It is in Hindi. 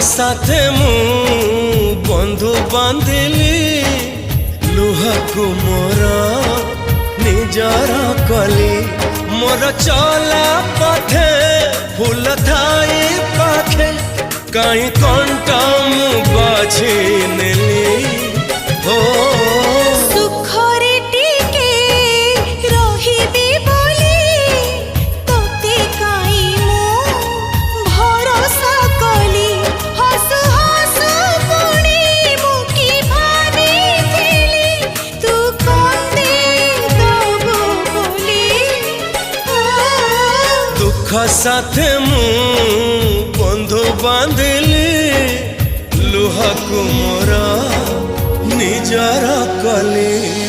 साथे मु बंधु बांधिली लुहकु मोर निजर कली मोर चला पथे फूल थाई पाखे कहीं कंटा मु बाझी नेली हो दुख साथे मु बंधु बांधिली लुहकु मोर निजर कली।